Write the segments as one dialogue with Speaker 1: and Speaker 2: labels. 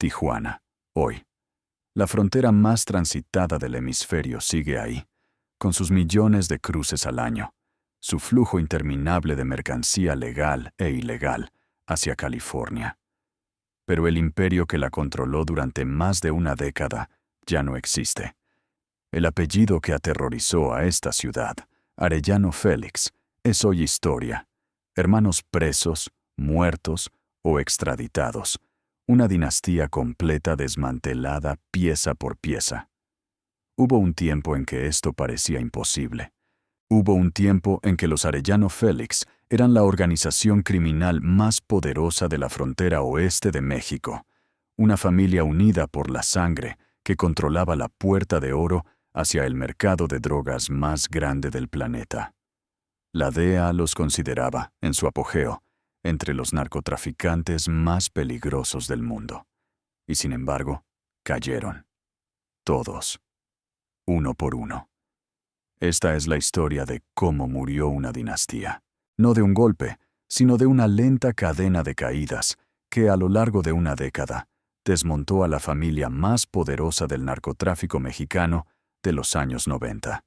Speaker 1: Tijuana, hoy. La frontera más transitada del hemisferio sigue ahí, con sus millones de cruces al año, su flujo interminable de mercancía legal e ilegal hacia California. Pero el imperio que la controló durante más de una década ya no existe. El apellido que aterrorizó a esta ciudad, Arellano Félix, es hoy historia. Hermanos presos, muertos o extraditados. Una dinastía completa desmantelada pieza por pieza. Hubo un tiempo en que esto parecía imposible. Hubo un tiempo en que los Arellano Félix eran la organización criminal más poderosa de la frontera oeste de México, una familia unida por la sangre que controlaba la puerta de oro hacia el mercado de drogas más grande del planeta. La DEA los consideraba, en su apogeo, entre los narcotraficantes más peligrosos del mundo. Y sin embargo, cayeron. Todos. Uno por uno. Esta es la historia de cómo murió una dinastía. No de un golpe, sino de una lenta cadena de caídas que a lo largo de una década desmontó a la familia más poderosa del narcotráfico mexicano de los años 90.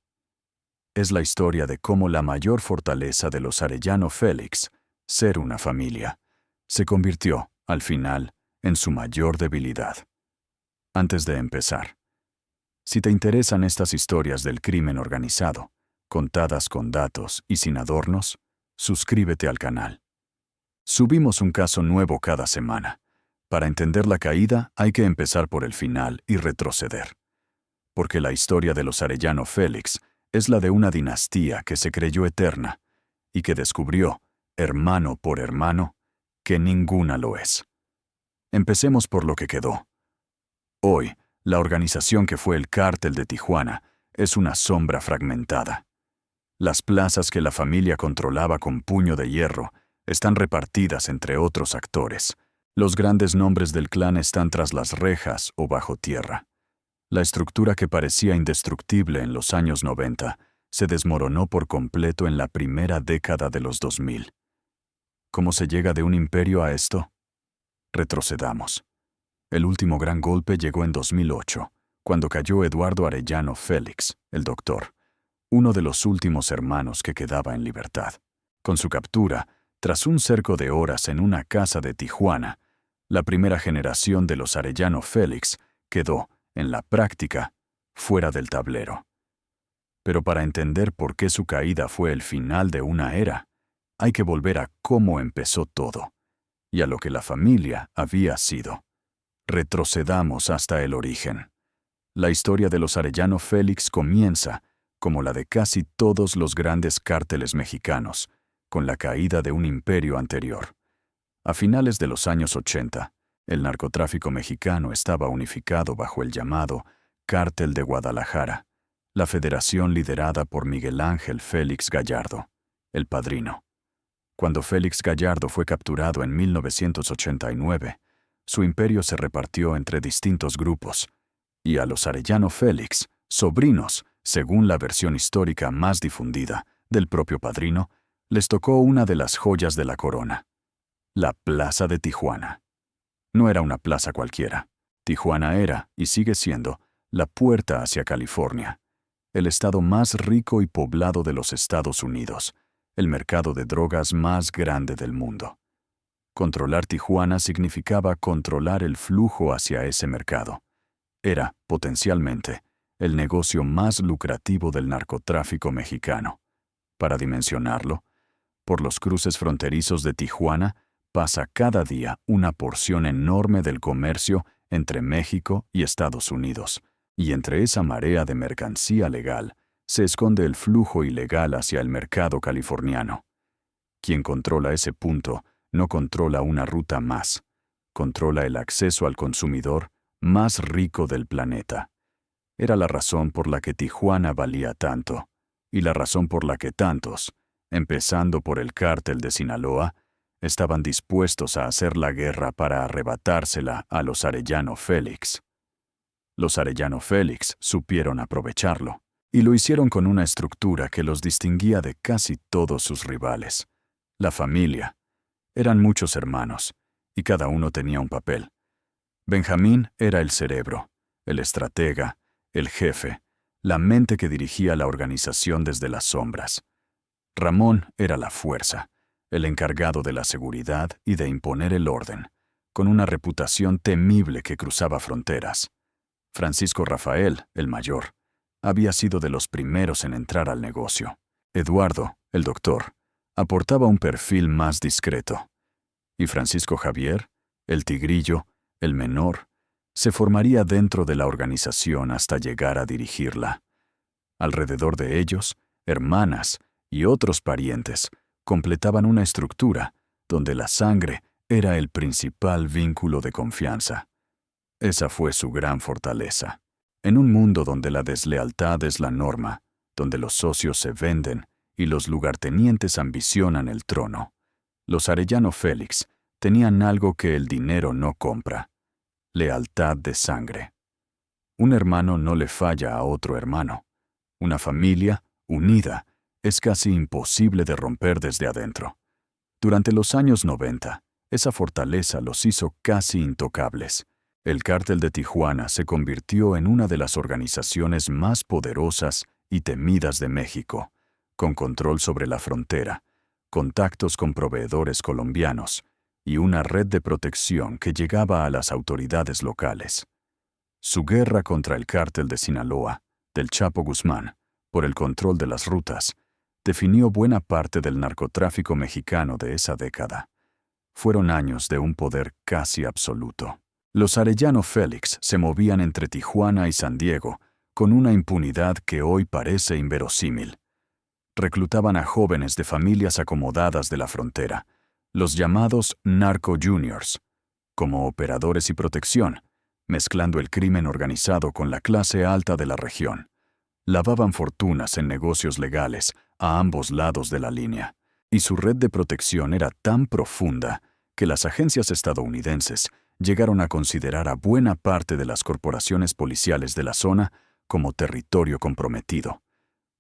Speaker 1: Es la historia de cómo la mayor fortaleza de los Arellano Félix, ser una familia, se convirtió, al final, en su mayor debilidad. Antes de empezar, si te interesan estas historias del crimen organizado, contadas con datos y sin adornos, suscríbete al canal. Subimos un caso nuevo cada semana. Para entender la caída hay que empezar por el final y retroceder. Porque la historia de los Arellano Félix es la de una dinastía que se creyó eterna y que descubrió, hermano por hermano, que ninguna lo es. Empecemos por lo que quedó. Hoy, la organización que fue el Cártel de Tijuana es una sombra fragmentada. Las plazas que la familia controlaba con puño de hierro están repartidas entre otros actores. Los grandes nombres del clan están tras las rejas o bajo tierra. La estructura que parecía indestructible en los años 90 se desmoronó por completo en la primera década de los 2000. ¿Cómo se llega de un imperio a esto? Retrocedamos. El último gran golpe llegó en 2008, cuando cayó Eduardo Arellano Félix, el doctor, uno de los últimos hermanos que quedaba en libertad. Con su captura, tras un cerco de horas en una casa de Tijuana, la primera generación de los Arellano Félix quedó, en la práctica, fuera del tablero. Pero para entender por qué su caída fue el final de una era, hay que volver a cómo empezó todo, y a lo que la familia había sido. Retrocedamos hasta el origen. La historia de los Arellano Félix comienza, como la de casi todos los grandes cárteles mexicanos, con la caída de un imperio anterior. A finales de los años 80, el narcotráfico mexicano estaba unificado bajo el llamado Cártel de Guadalajara, la federación liderada por Miguel Ángel Félix Gallardo, el padrino. Cuando Félix Gallardo fue capturado en 1989, su imperio se repartió entre distintos grupos, y a los Arellano Félix, sobrinos, según la versión histórica más difundida, del propio padrino, les tocó una de las joyas de la corona, la Plaza de Tijuana. No era una plaza cualquiera. Tijuana era, y sigue siendo, la puerta hacia California, el estado más rico y poblado de los Estados Unidos, el mercado de drogas más grande del mundo. Controlar Tijuana significaba controlar el flujo hacia ese mercado. Era, potencialmente, el negocio más lucrativo del narcotráfico mexicano. Para dimensionarlo, por los cruces fronterizos de Tijuana pasa cada día una porción enorme del comercio entre México y Estados Unidos, y entre esa marea de mercancía legal se esconde el flujo ilegal hacia el mercado californiano. Quien controla ese punto no controla una ruta más, controla el acceso al consumidor más rico del planeta. Era la razón por la que Tijuana valía tanto, y la razón por la que tantos, empezando por el cártel de Sinaloa, estaban dispuestos a hacer la guerra para arrebatársela a los Arellano Félix. Los Arellano Félix supieron aprovecharlo, y lo hicieron con una estructura que los distinguía de casi todos sus rivales. La familia. Eran muchos hermanos, y cada uno tenía un papel. Benjamín era el cerebro, el estratega, el jefe, la mente que dirigía la organización desde las sombras. Ramón era la fuerza, el encargado de la seguridad y de imponer el orden, con una reputación temible que cruzaba fronteras. Francisco Rafael, el mayor, había sido de los primeros en entrar al negocio. Eduardo, el doctor, aportaba un perfil más discreto. Y Francisco Javier, el tigrillo, el menor, se formaría dentro de la organización hasta llegar a dirigirla. Alrededor de ellos, hermanas y otros parientes completaban una estructura donde la sangre era el principal vínculo de confianza. Esa fue su gran fortaleza. En un mundo donde la deslealtad es la norma, donde los socios se venden y los lugartenientes ambicionan el trono, los Arellano Félix tenían algo que el dinero no compra: lealtad de sangre. Un hermano no le falla a otro hermano. Una familia, unida, es casi imposible de romper desde adentro. Durante los años 90, esa fortaleza los hizo casi intocables. El Cártel de Tijuana se convirtió en una de las organizaciones más poderosas y temidas de México, con control sobre la frontera, contactos con proveedores colombianos y una red de protección que llegaba a las autoridades locales. Su guerra contra el Cártel de Sinaloa, del Chapo Guzmán, por el control de las rutas, definió buena parte del narcotráfico mexicano de esa década. Fueron años de un poder casi absoluto. Los Arellano Félix se movían entre Tijuana y San Diego con una impunidad que hoy parece inverosímil. Reclutaban a jóvenes de familias acomodadas de la frontera, los llamados narco juniors, como operadores y protección, mezclando el crimen organizado con la clase alta de la región. Lavaban fortunas en negocios legales a ambos lados de la línea, y su red de protección era tan profunda que las agencias estadounidenses llegaron a considerar a buena parte de las corporaciones policiales de la zona como territorio comprometido.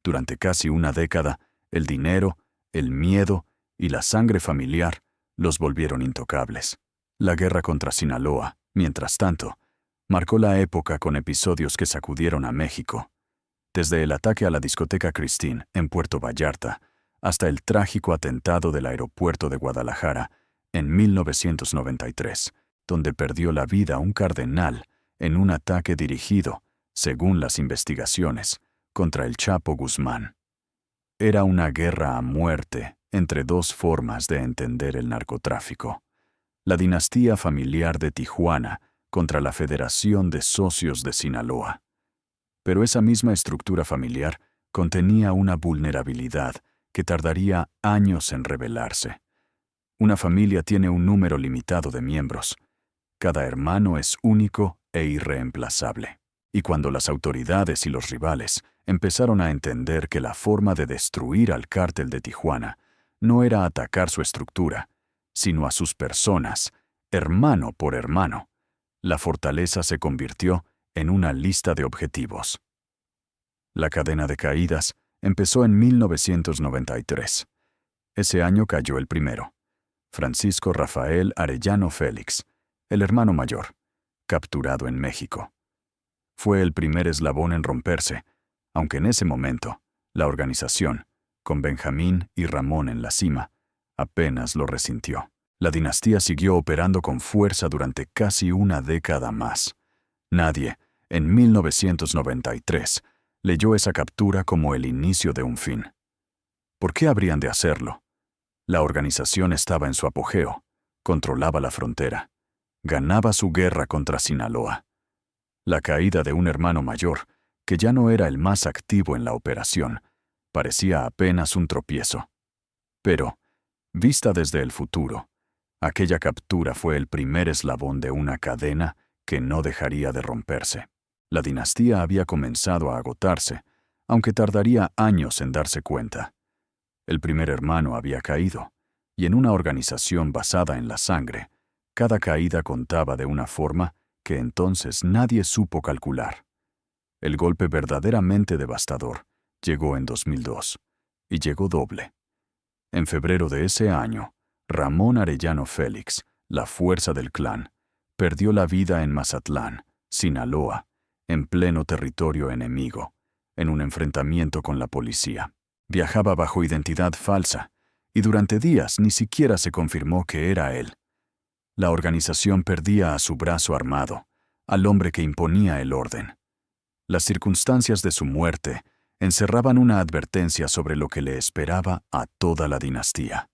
Speaker 1: Durante casi una década, el dinero, el miedo y la sangre familiar los volvieron intocables. La guerra contra Sinaloa, mientras tanto, marcó la época con episodios que sacudieron a México. Desde el ataque a la discoteca Christine en Puerto Vallarta hasta el trágico atentado del aeropuerto de Guadalajara en 1993, donde perdió la vida un cardenal en un ataque dirigido, según las investigaciones, contra el Chapo Guzmán. Era una guerra a muerte entre dos formas de entender el narcotráfico: la dinastía familiar de Tijuana contra la Federación de Socios de Sinaloa. Pero esa misma estructura familiar contenía una vulnerabilidad que tardaría años en revelarse. Una familia tiene un número limitado de miembros. Cada hermano es único e irreemplazable. Y cuando las autoridades y los rivales empezaron a entender que la forma de destruir al Cártel de Tijuana no era atacar su estructura, sino a sus personas, hermano por hermano, la fortaleza se convirtió en una lista de objetivos. La cadena de caídas empezó en 1993. Ese año cayó el primero: Francisco Rafael Arellano Félix, el hermano mayor, capturado en México. Fue el primer eslabón en romperse, aunque en ese momento, la organización, con Benjamín y Ramón en la cima, apenas lo resintió. La dinastía siguió operando con fuerza durante casi una década más. Nadie, en 1993, leyó esa captura como el inicio de un fin. ¿Por qué habrían de hacerlo? La organización estaba en su apogeo, controlaba la frontera, ganaba su guerra contra Sinaloa. La caída de un hermano mayor, que ya no era el más activo en la operación, parecía apenas un tropiezo. Pero, vista desde el futuro, aquella captura fue el primer eslabón de una cadena que no dejaría de romperse. La dinastía había comenzado a agotarse, aunque tardaría años en darse cuenta. El primer hermano había caído, y en una organización basada en la sangre, cada caída contaba de una forma que entonces nadie supo calcular. El golpe verdaderamente devastador llegó en 2002, y llegó doble. En febrero de ese año, Ramón Arellano Félix, la fuerza del clan, perdió la vida en Mazatlán, Sinaloa, en pleno territorio enemigo, en un enfrentamiento con la policía. Viajaba bajo identidad falsa, y durante días ni siquiera se confirmó que era él. La organización perdía a su brazo armado, al hombre que imponía el orden. Las circunstancias de su muerte encerraban una advertencia sobre lo que le esperaba a toda la dinastía.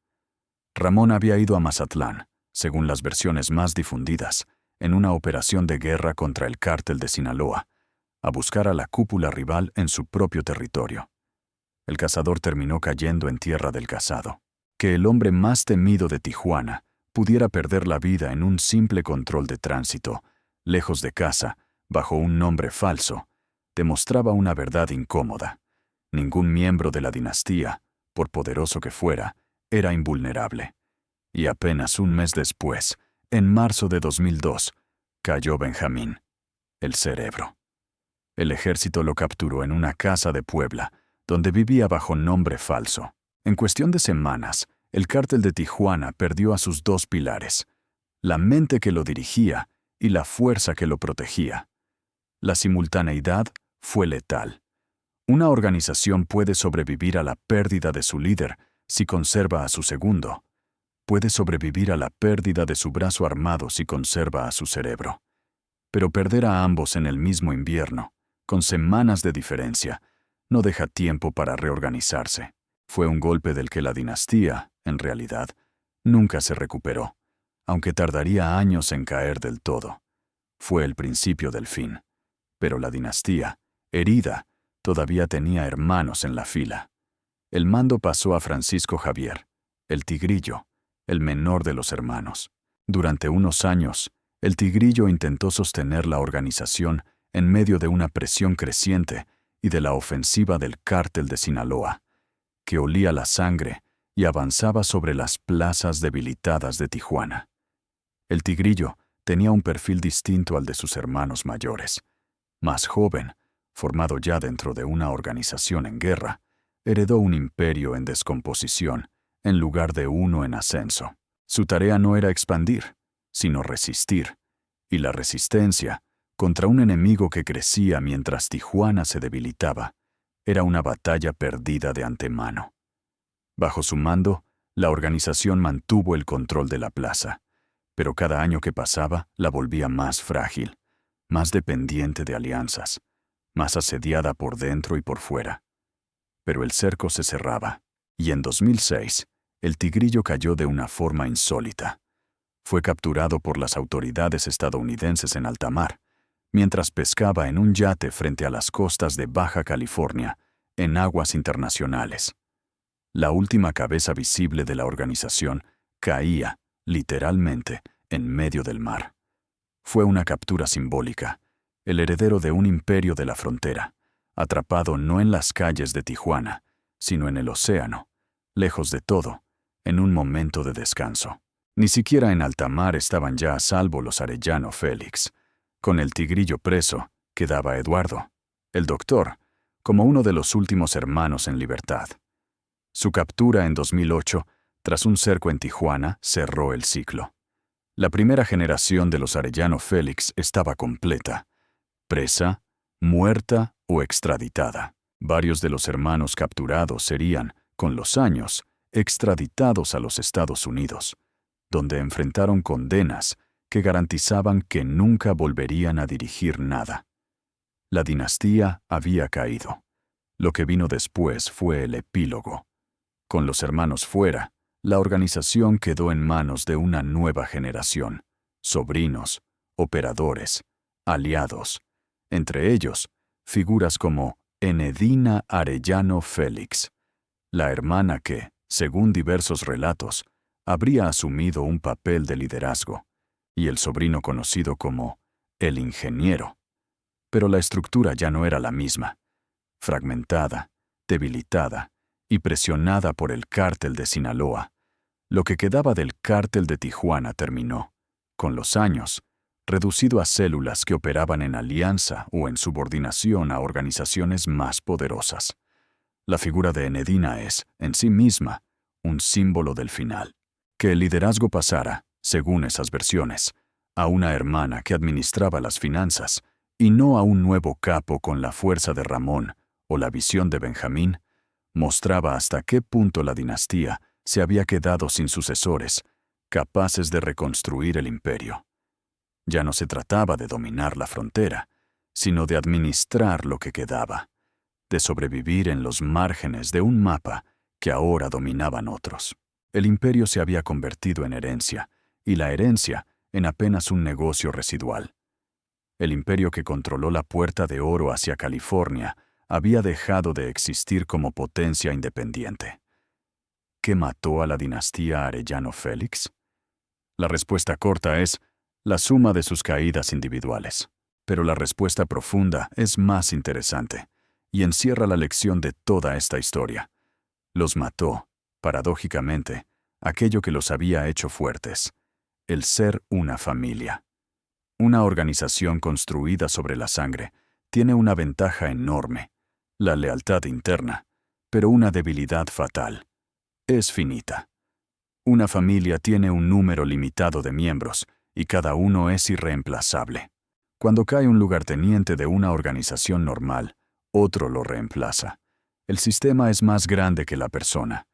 Speaker 1: Ramón había ido a Mazatlán, según las versiones más difundidas, en una operación de guerra contra el cártel de Sinaloa, a buscar a la cúpula rival en su propio territorio. El cazador terminó cayendo en tierra del cazado. Que el hombre más temido de Tijuana pudiera perder la vida en un simple control de tránsito, lejos de casa, bajo un nombre falso, demostraba una verdad incómoda. Ningún miembro de la dinastía, por poderoso que fuera, era invulnerable. Y apenas un mes después, en marzo de 2002, cayó Benjamín, el cerebro. El ejército lo capturó en una casa de Puebla, donde vivía bajo nombre falso. En cuestión de semanas, el cártel de Tijuana perdió a sus dos pilares, la mente que lo dirigía y la fuerza que lo protegía. La simultaneidad fue letal. Una organización puede sobrevivir a la pérdida de su líder si conserva a su segundo. Puede sobrevivir a la pérdida de su brazo armado si conserva a su cerebro. Pero perder a ambos en el mismo invierno, con semanas de diferencia, no deja tiempo para reorganizarse. Fue un golpe del que la dinastía, en realidad, nunca se recuperó, aunque tardaría años en caer del todo. Fue el principio del fin. Pero la dinastía, herida, todavía tenía hermanos en la fila. El mando pasó a Francisco Javier, el Tigrillo, el menor de los hermanos. Durante unos años, el Tigrillo intentó sostener la organización en medio de una presión creciente y de la ofensiva del cártel de Sinaloa, que olía la sangre y avanzaba sobre las plazas debilitadas de Tijuana. El Tigrillo tenía un perfil distinto al de sus hermanos mayores. Más joven, formado ya dentro de una organización en guerra, heredó un imperio en descomposición en lugar de uno en ascenso. Su tarea no era expandir, sino resistir, y la resistencia, contra un enemigo que crecía mientras Tijuana se debilitaba, era una batalla perdida de antemano. Bajo su mando, la organización mantuvo el control de la plaza, pero cada año que pasaba la volvía más frágil, más dependiente de alianzas, más asediada por dentro y por fuera. Pero el cerco se cerraba, y en 2006, el Tigrillo cayó de una forma insólita. Fue capturado por las autoridades estadounidenses en alta mar, mientras pescaba en un yate frente a las costas de Baja California, en aguas internacionales. La última cabeza visible de la organización caía, literalmente, en medio del mar. Fue una captura simbólica, el heredero de un imperio de la frontera, atrapado no en las calles de Tijuana, sino en el océano, lejos de todo, en un momento de descanso. Ni siquiera en alta mar estaban ya a salvo los Arellano Félix. Con el Tigrillo preso, quedaba Eduardo, el doctor, como uno de los últimos hermanos en libertad. Su captura en 2008, tras un cerco en Tijuana, cerró el ciclo. La primera generación de los Arellano Félix estaba completa, presa, muerta o extraditada. Varios de los hermanos capturados serían, con los años, extraditados a los Estados Unidos, donde enfrentaron condenas que garantizaban que nunca volverían a dirigir nada. La dinastía había caído. Lo que vino después fue el epílogo. Con los hermanos fuera, la organización quedó en manos de una nueva generación, sobrinos, operadores, aliados, entre ellos, figuras como Enedina Arellano Félix, la hermana que, según diversos relatos, habría asumido un papel de liderazgo, y el sobrino conocido como el ingeniero. Pero la estructura ya no era la misma, fragmentada, debilitada y presionada por el cártel de Sinaloa. Lo que quedaba del cártel de Tijuana terminó, con los años, reducido a células que operaban en alianza o en subordinación a organizaciones más poderosas. La figura de Enedina es, en sí misma, un símbolo del final. Que el liderazgo pasara, según esas versiones, a una hermana que administraba las finanzas, y no a un nuevo capo con la fuerza de Ramón o la visión de Benjamín, mostraba hasta qué punto la dinastía se había quedado sin sucesores, capaces de reconstruir el imperio. Ya no se trataba de dominar la frontera, sino de administrar lo que quedaba, de sobrevivir en los márgenes de un mapa que ahora dominaban otros. El imperio se había convertido en herencia, y la herencia en apenas un negocio residual. El imperio que controló la Puerta de Oro hacia California había dejado de existir como potencia independiente. ¿Qué mató a la dinastía Arellano Félix? La respuesta corta es la suma de sus caídas individuales. Pero la respuesta profunda es más interesante y encierra la lección de toda esta historia. Los mató, paradójicamente, aquello que los había hecho fuertes, el ser una familia. Una organización construida sobre la sangre tiene una ventaja enorme, la lealtad interna, pero una debilidad fatal. Es finita. Una familia tiene un número limitado de miembros y cada uno es irreemplazable. Cuando cae un lugarteniente de una organización normal, otro lo reemplaza. El sistema es más grande que la persona.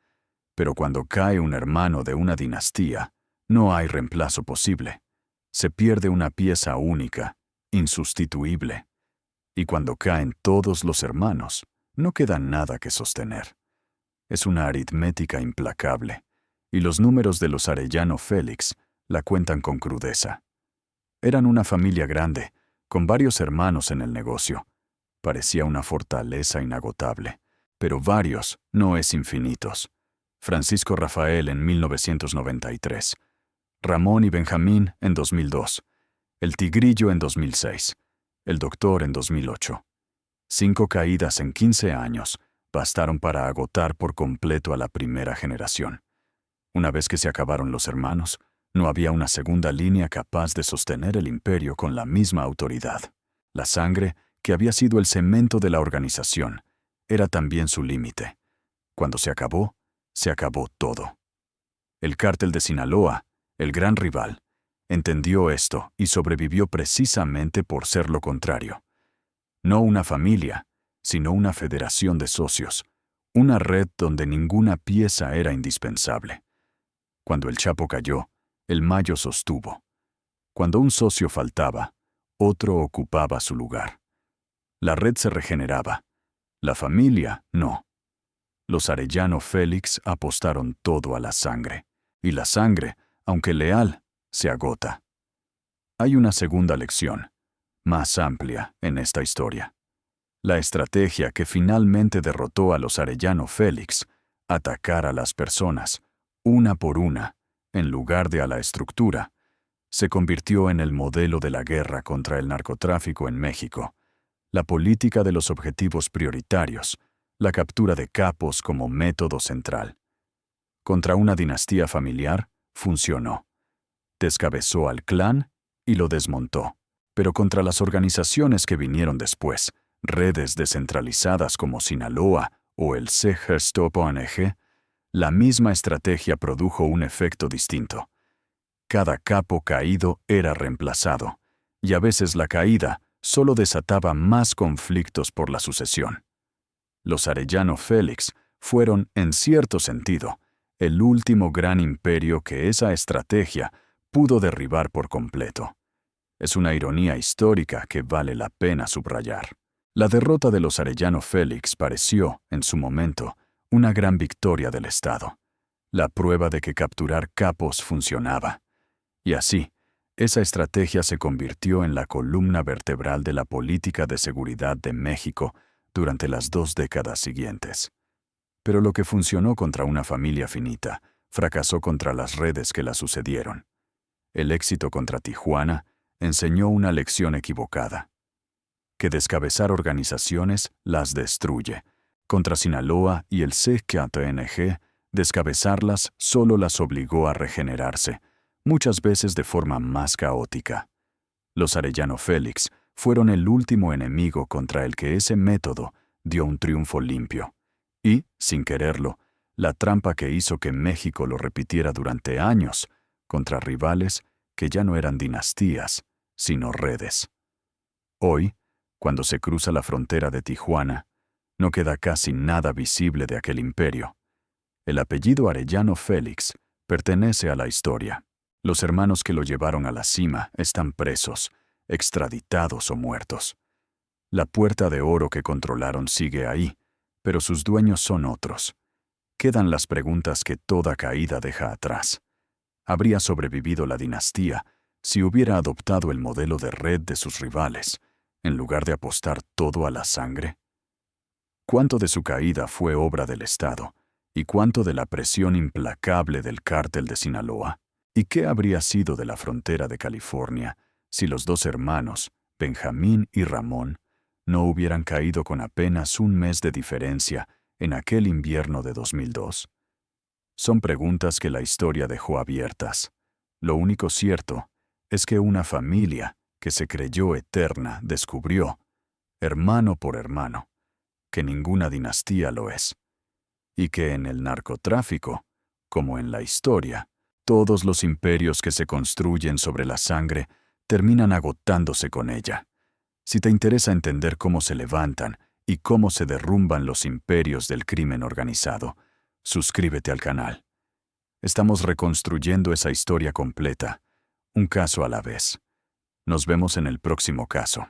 Speaker 1: Pero cuando cae un hermano de una dinastía, no hay reemplazo posible. Se pierde una pieza única, insustituible. Y cuando caen todos los hermanos, no queda nada que sostener. Es una aritmética implacable, y los números de los Arellano Félix la cuentan con crudeza. Eran una familia grande, con varios hermanos en el negocio. Parecía una fortaleza inagotable, pero varios no es infinitos. Francisco Rafael en 1993, Ramón y Benjamín en 2002, el Tigrillo en 2006, el Doctor en 2008. 5 caídas en 15 años bastaron para agotar por completo a la primera generación. Una vez que se acabaron los hermanos, no había una segunda línea capaz de sostener el imperio con la misma autoridad. La sangre, que había sido el cemento de la organización, era también su límite. Cuando se acabó todo. El cártel de Sinaloa, el gran rival, entendió esto y sobrevivió precisamente por ser lo contrario. No una familia, sino una federación de socios, una red donde ninguna pieza era indispensable. Cuando el Chapo cayó, el Mayo sostuvo. Cuando un socio faltaba, otro ocupaba su lugar. La red se regeneraba. La familia, no. Los Arellano Félix apostaron todo a la sangre. Y la sangre, aunque leal, se agota. Hay una segunda lección, más amplia, en esta historia. La estrategia que finalmente derrotó a los Arellano Félix, atacar a las personas, una por una, en lugar de a la estructura, se convirtió en el modelo de la guerra contra el narcotráfico en México, la política de los objetivos prioritarios, la captura de capos como método central. Contra una dinastía familiar, funcionó. Descabezó al clan y lo desmontó. Pero contra las organizaciones que vinieron después, redes descentralizadas como Sinaloa o el Stop ONG, la misma estrategia produjo un efecto distinto. Cada capo caído era reemplazado, y a veces la caída solo desataba más conflictos por la sucesión. Los Arellano Félix fueron, en cierto sentido, el último gran imperio que esa estrategia pudo derribar por completo. Es una ironía histórica que vale la pena subrayar. La derrota de los Arellano Félix pareció, en su momento, una gran victoria del Estado, la prueba de que capturar capos funcionaba. Y así, esa estrategia se convirtió en la columna vertebral de la política de seguridad de México durante las 2 décadas siguientes. Pero lo que funcionó contra una familia finita, fracasó contra las redes que la sucedieron. El éxito contra Tijuana enseñó una lección equivocada: que descabezar organizaciones las destruye. Contra Sinaloa y el CKTNG, descabezarlas solo las obligó a regenerarse, muchas veces de forma más caótica. Los Arellano Félix fueron el último enemigo contra el que ese método dio un triunfo limpio. Y, sin quererlo, la trampa que hizo que México lo repitiera durante años, contra rivales que ya no eran dinastías, sino redes. Hoy, cuando se cruza la frontera de Tijuana, no queda casi nada visible de aquel imperio. El apellido Arellano Félix pertenece a la historia. Los hermanos que lo llevaron a la cima están presos, extraditados o muertos. La puerta de oro que controlaron sigue ahí, pero sus dueños son otros. Quedan las preguntas que toda caída deja atrás. ¿Habría sobrevivido la dinastía si hubiera adoptado el modelo de red de sus rivales, en lugar de apostar todo a la sangre? ¿Cuánto de su caída fue obra del Estado y cuánto de la presión implacable del cártel de Sinaloa? ¿Y qué habría sido de la frontera de California si los dos hermanos, Benjamín y Ramón, no hubieran caído con apenas un mes de diferencia en aquel invierno de 2002? Son preguntas que la historia dejó abiertas. Lo único cierto es que una familia que se creyó eterna descubrió, hermano por hermano, que ninguna dinastía lo es, y que en el narcotráfico, como en la historia, todos los imperios que se construyen sobre la sangre terminan agotándose con ella. Si te interesa entender cómo se levantan y cómo se derrumban los imperios del crimen organizado, suscríbete al canal. Estamos reconstruyendo esa historia completa, un caso a la vez. Nos vemos en el próximo caso.